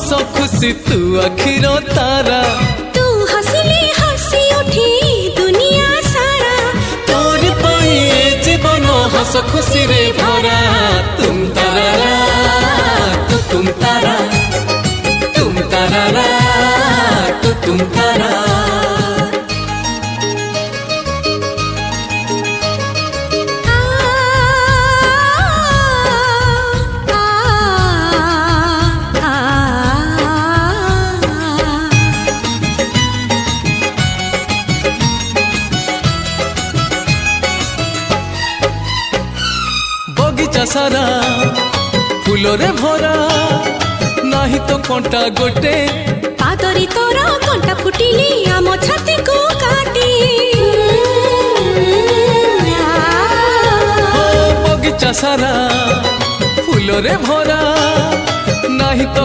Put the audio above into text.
हस खुशी तू आखिर तारा तू हंसले हंसी उठी दुनिया सारा तोर पाई जीवन हस खुशी रे भरा तुम तारा तुम तारा तुम तारा तुम तारा बगीचा सारा फूलरे भरा नाही तो कंटा गोटे पादरी तोरा कंटा फुटिली आम छाती को काटी बगीचा सारा फूलरे भरा नाही तो